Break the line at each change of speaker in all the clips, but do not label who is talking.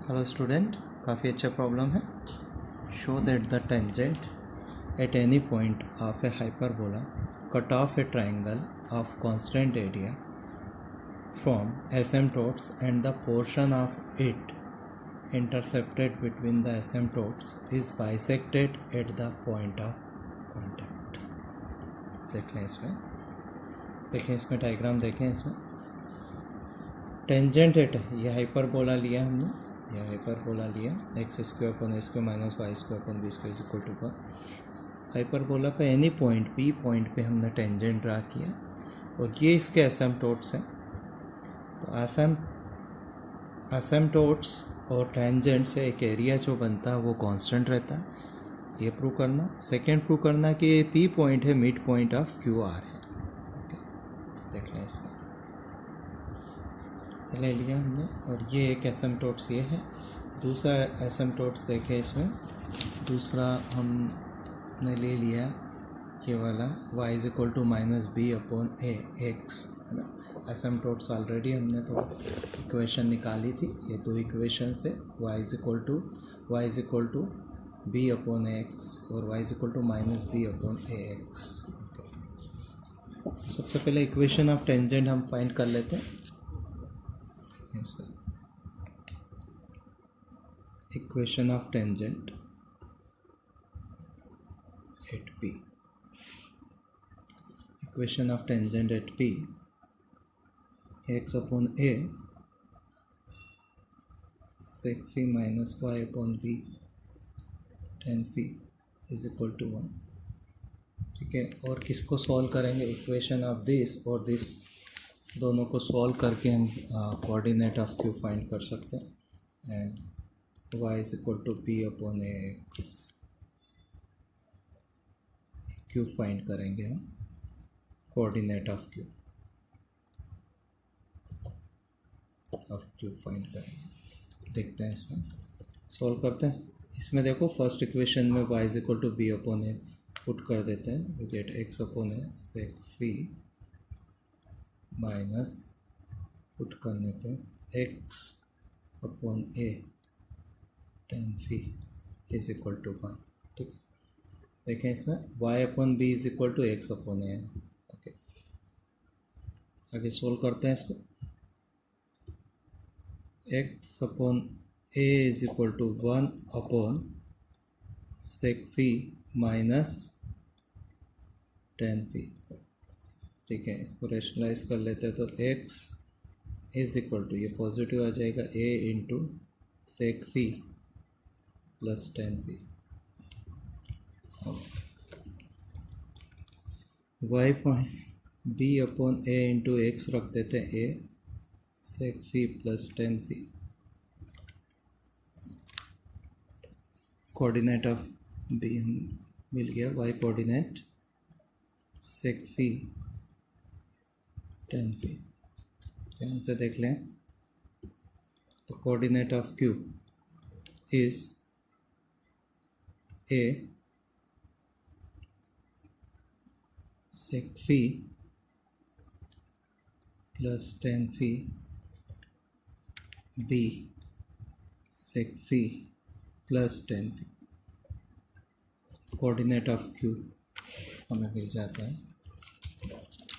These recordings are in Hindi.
हेलो स्टूडेंट, काफ़ी अच्छा प्रॉब्लम है. Show that the tangent at any point of A hyperbola cut off A triangle of constant area from asymptotes and the portion of it intercepted between the asymptotes is bisected at the point of contact. देख लें इसमें, देखें इसमें डायग्राम, देखें इसमें टेंजेंट एट, ये हाइपरबोला लिया हमने, यह हाइपरबोला लिया x square upon a square minus y square upon b square equal to पर हाइपरबोला पे एनी पॉइंट पी पॉइंट पे हमने टेंजेंट ड्रा किया और ये इसके एसिम्पटोट्स हैं. तो एसिम्पटोट्स और टेंजेंट से एक एरिया जो बनता है वो कांस्टेंट रहता है. ये प्रूव करना. सेकेंड प्रूव करना कि ये पी पॉइंट है, mid point of Q R है. देख लें इसमें ले लिया हमने और ये एक एसिम्पटोट्स ये है. दूसरा एसिम्पटोट्स देखें इसमें, दूसरा हमने ले लिया ये वाला y is equal to minus b upon a x, है ना. एसिम्पटोट्स ऑलरेडी हमने तो इक्वेशन निकाली थी, ये दो इक्वेशन से y is equal to b upon a x और y is equal to minus b upon a x. सबसे पहले इक्वेशन ऑफ टेंजेंट हम फाइंड कर लेते हैं. Equation of tangent at P. Equation of tangent at P, x upon a sec phi minus y upon b tan phi is equal to 1. ठीक है, और किसको सॉल्व करेंगे? इक्वेशन ऑफ दिस और दिस दोनों को सॉल्व करके हम कोऑर्डिनेट ऑफ क्यू फाइंड कर सकते हैं. And y is equal to p upon ax, q find करेंगे हम, कोऑर्डिनेट ऑफ q फाइंड करेंगे. देखते हैं इसमें, सॉल्व करते हैं. इसमें देखो फर्स्ट इक्वेशन में y is equal to b upon a put कर देते हैं. We get x upon a sec phi minus put करने पे x upon a tan phi is equal to 1. ठीक है, देखें इसमें y upon b is equal to x upon a. Okay, आगे सोल्व करते हैं इसको. x upon a is equal to 1 upon sec phi minus tan phi. ठीक है, इसको रेशनलाइज कर लेते हैं तो x इज इक्वल टू, ये पॉजिटिव आ जाएगा, a into sec phi plus tan phi. y point b upon a into x रख देते हैं, a sec phi plus tan phi. Coordinate of b मिल गया, y coordinate sec phi tan phi. ध्यान से देख लें तो कोऑर्डिनेट ऑफ q इज a sec phi plus tan phi, b sec phi plus tan phi. Coordinate of q हमें मिल जाता है.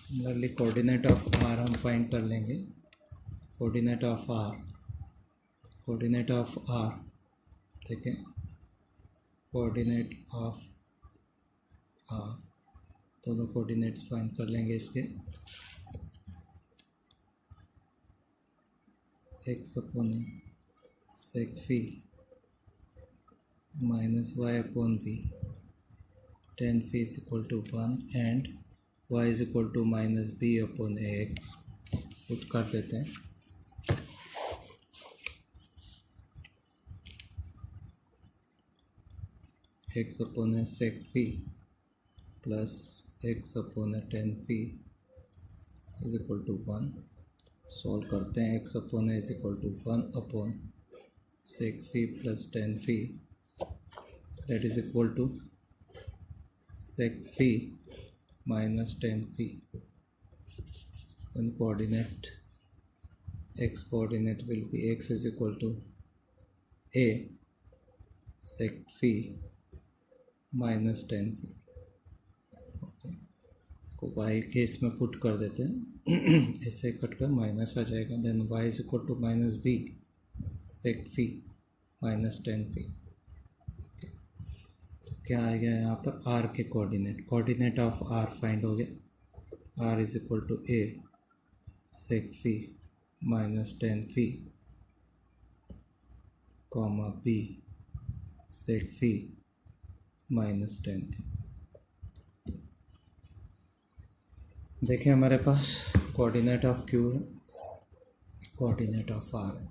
सिमिलरली कोऑर्डिनेट ऑफ r हम फाइंड कर लेंगे. कोऑर्डिनेट ऑफ r देखें, कोऑर्डिनेट ऑफ r, दोनों कोऑर्डिनेट्स फाइंड कर लेंगे इसके. x upon sec phi minus y upon b tan phi is equal to 1 and y is equal to minus b upon ax put कर देते हैं. x upon sec phi plus x upon tan phi is equal to 1. Solve करते हैं. x upon is equal to 1 upon sec phi plus tan phi, that is equal to sec phi minus tan phi. then coordinate x coordinate will be x is equal to a sec phi minus 10 phi. इसको वाई के इसमें पुट कर देते हैं, ऐसे कट कर माइनस आ जाएगा। Then y is equal to minus b sec phi minus 10 phi. तो क्या आ गया यहाँ पर, आर के कोऑर्डिनेट ऑफ आर फाइंड हो गया। R is equal to a sec phi minus 10 phi comma b sec phi minus 10 phi. देखिए हमारे पास कोऑर्डिनेट ऑफ क्यू है, कोऑर्डिनेट ऑफ आर है,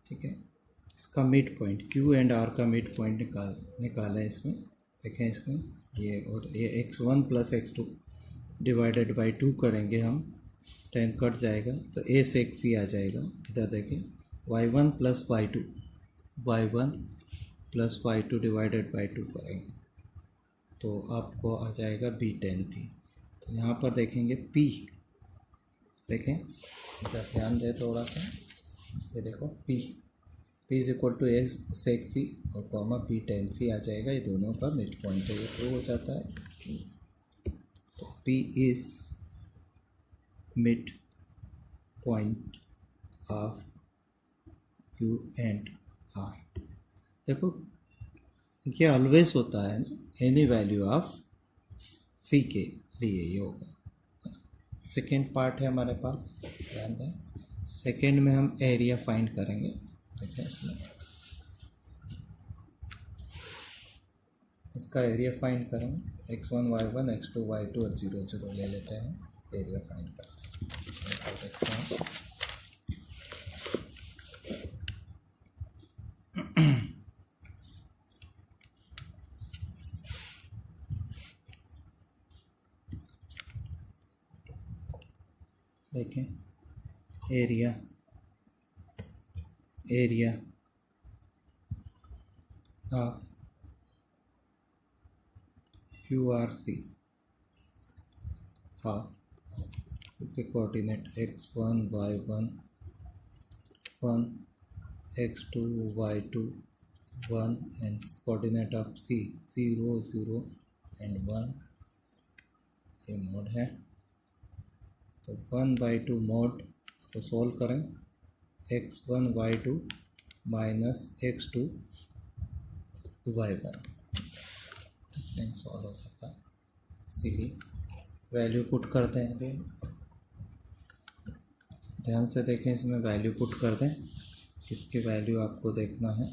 ठीक है। इसका midpoint Q and R का मिड पॉइंट निकाला है इसमें। देखें इसमें ये, और ये x1 plus x2 divided by 2 करेंगे हम, 10 कट जाएगा तो ए सेक फी आ जाएगा। इधर देखें y1 plus y1 plus y2 divided by 2 करेंगे तो आपको आ जाएगा b10 फी। तो यहाँ पर देखेंगे p, देखें इधर ध्यान दें थोड़ा सा, ये देखो p is equal to a sec फी और कॉमा b10 फी आ जाएगा। ये दोनों का मिड पॉइंट है, ये प्रूव हो जाता है। तो p is mid point of q and r। देखो ये ऑलवेज होता है ना, एनी वैल्यू ऑफ फी के लिए ये होगा। सेकेंड पार्ट है हमारे पास, ध्यान दें। सेकेंड में हम एरिया फाइंड करेंगे। देखिए इसमें इसका एरिया फाइंड करेंगे, x1 y1 x2 y2 और 0 0 ले लेते हैं, एरिया फाइंड करते हैं। देखें एरिया ऑफ QRC ऑफ, क्योंकि coordinate x1 y1 1 x2 y2 1 and coordinate of C 0 0 and 1, ये मोड है। तो 1/2 मोड, इसको सोल्व करें, x1 y2 minus x2 y1 नहीं सॉल्व हो सकता, इसीलिए वैल्यू पुट करते हैं। अभी ध्यान से देखें, इसमें वैल्यू पुट कर दें, इसकी वैल्यू आपको देखना है।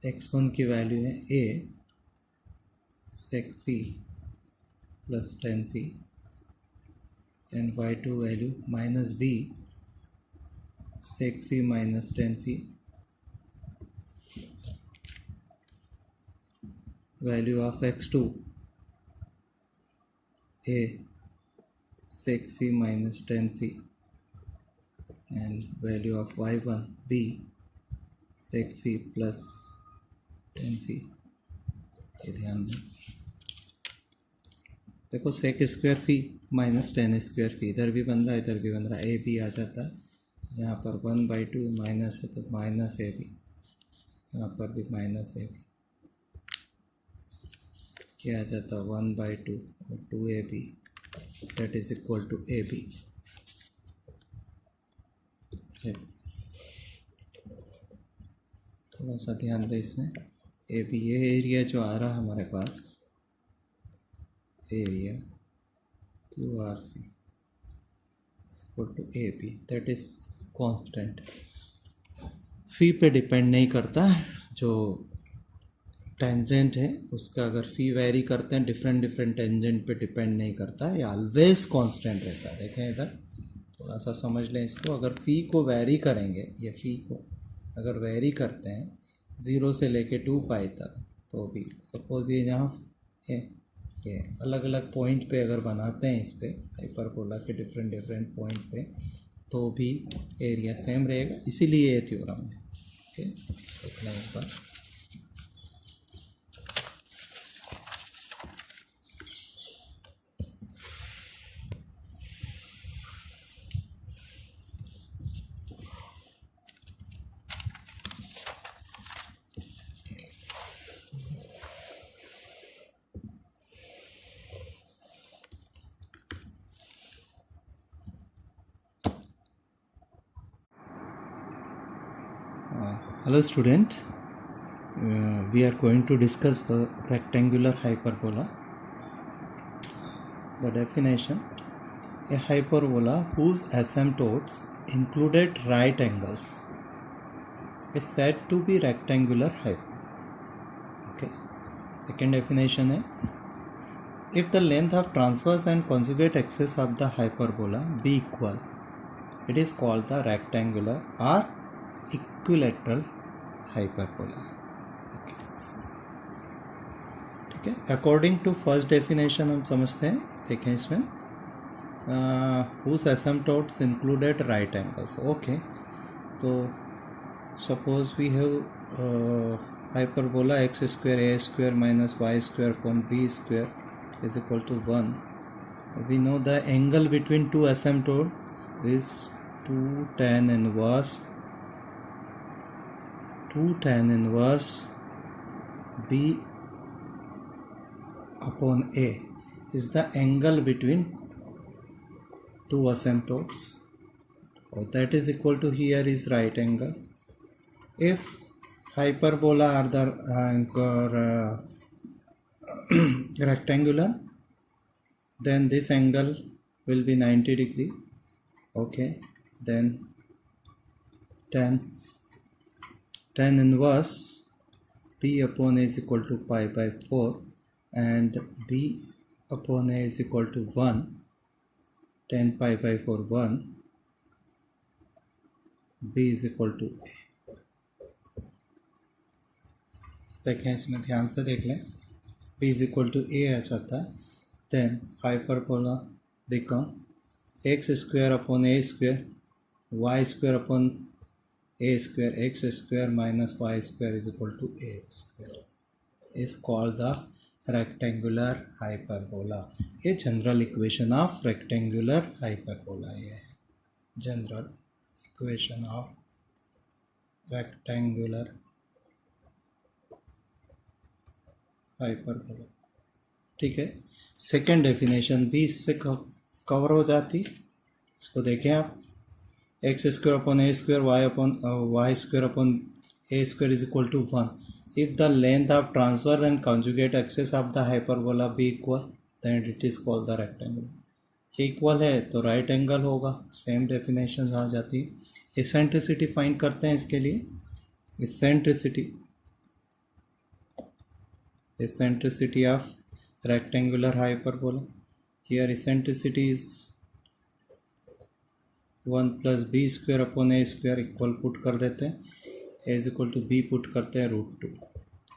x1 की वैल्यू है a sec phi plus 10 phi and y2 value minus b sec phi minus 10 phi, value of x2 a sec phi minus 10 phi and value of y1 b sec phi plus 10 phi। ये ध्यान दें, देखो sec स्क्वायर फी माइनस 10 स्क्वायर फी, इधर भी बन रहा है इधर भी बन रहा है, ए भी आ जाता है। यहाँ पर 1/2 माइनस है तो माइनस ए भी, यहाँ पर भी माइनस ए भी, क्या आ जाता है 1/2 और 2ab that is equal to A b. थोड़ा सा ध्यान दें इसमें, ए बी ये एरिया जो आ रहा है हमारे पास, area QRC equal to A B that is constant, phi पे डिपेंड नहीं करता। जो टेंजेंट है उसका अगर फी वेरी करते हैं डिफरेंट टेंजेंट पे डिपेंड नहीं करता, ये ऑलवेज कांस्टेंट रहता है। देखें इधर थोड़ा सा समझ लें इसको, अगर फ़ी को वेरी करेंगे, ये फ़ी को अगर वेरी करते हैं 0 से लेके 2π तक, तो भी सपोज़ ये यहाँ है, ये अलग अलग पॉइंट पे अगर बनाते हैं इस पे हाइपरबोला के डिफरेंट पॉइंट पे, तो भी एरिया सेम रहेगा, इसीलिए ये थ्योरम है। ओके, देखना एक बार, Hello student, we are going to discuss the rectangular hyperbola. The definition: a hyperbola whose asymptotes included right angles is said to be rectangular hyperbola. Okay. Second definition है, if the length of transverse and conjugate axis of the hyperbola be equal, it is called the rectangular or equilateral hyperbola. ठीक है, अकॉर्डिंग टू फर्स्ट डेफिनेशन हम समझते हैं. देखें इसमें whose asymptotes included right angles. Okay, तो suppose we have hyperbola x square a square minus y square upon b square is equal to 1. We know the angle between two asymptotes is 2 tan inverse b upon a is the angle between two asymptotes, or that is equal to, here is right angle. If hyperbola are the rectangular, then this angle will be 90 degree. Okay, then tan inverse b upon a is equal to pi by 4 and b upon a is equal to 1. tan pi by 4 1, b is equal to a. देखें, इसमें ध्यान से देख लें. b is equal to a आ जाता है. then hyperbola become x square upon a square y square upon a square x square minus y square is equal to a square is called the rectangular hyperbola. ये general equation of rectangular hyperbola. ये है general equation of rectangular hyperbola. ठीक है, सेकेंड डेफिनेशन भी इससे कवर हो जाती. इसको देखें आप, x square upon a square y square upon a square is equal to 1. If the length of transverse and conjugate axis of the hyperbola be equal, then it is called the rectangle. ये इक्वल है तो राइट एंगल होगा. सेम डेफिनेशन आ जाती है. इसेंट्रिसिटी फाइंड करते हैं इसके लिए. Eccentricity of rectangular hyperbola. Here eccentricity is 1 plus b square upon a square equal put कर देते हैं, a is equal to b put करते हैं √2.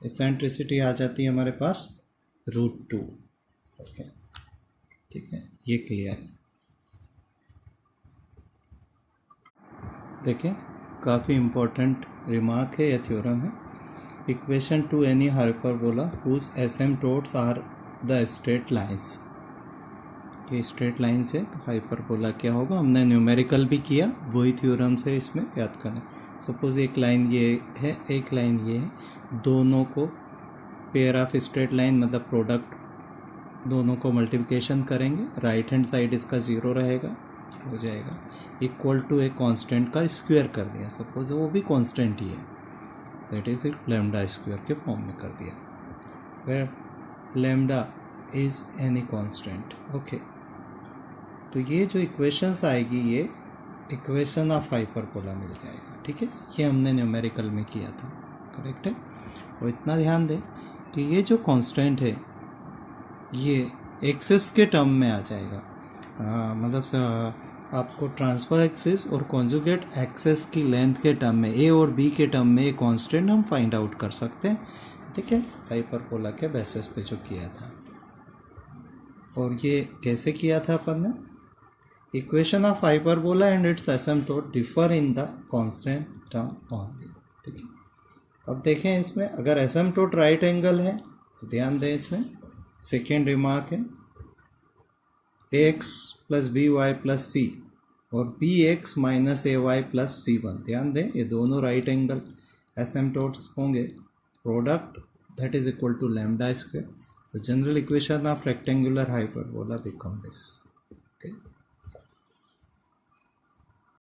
इसेंट्रिसिटी आ जाती है हमारे पास √2. ओके, ठीक है, ये क्लियर है. देखें, काफ़ी इम्पोर्टेंट रिमार्क है, यह थ्योरम है. Equation two any hyperbola whose asymptotes are the straight lines. ये स्ट्रेट लाइन्स है तो हाइपरबोला क्या होगा, हमने न्यूमेरिकल भी किया, वही थ्योरम से इसमें याद करें. सपोज एक लाइन ये है, एक लाइन ये है, दोनों को पेयर ऑफ स्ट्रेट लाइन मतलब प्रोडक्ट दोनों को मल्टीप्लिकेशन करेंगे. राइट हैंड साइड इसका 0 रहेगा, हो जाएगा इक्वल टू ए कांस्टेंट का स्क्वायर कर दिया. सपोज वो भी कांस्टेंट ही है, that is it lambda square के फॉर्म में कर दिया, where lambda is any constant. Okay, तो ये जो इक्वेशंस आएगी ये इक्वेशन ऑफ हाइपरबोला मिल जाएगा. ठीक है, ये हमने न्यूमेरिकल में किया था, करेक्ट है. और इतना ध्यान दें कि ये जो कांस्टेंट है ये एक्सिस के टर्म में आ जाएगा. मतलब आपको ट्रांसफर एक्सिस और कॉन्जुगेट एक्सिस की लेंथ के टर्म में, ए और बी के टर्म में ये कांस्टेंट हम फाइंड आउट कर सकते हैं. ठीक है, हाइपरबोला के बेसिस पे जो किया था. और ये कैसे किया था अपन ने, equation of hyperbola and it's asymptote differ in the constant term only. ठीक है, अब देखें इसमें अगर एसिम्प्टोट राइट एंगल है तो ध्यान दें, इसमें सेकेंड रिमार्क है ax plus B Y plus C और B X minus A Y plus C 1. ध्यान दें, ये दोनों राइट एंगल एसिम्प्टोट्स होंगे. Product that is equal to lambda square. So general equation of rectangular hyperbola become this. Okay.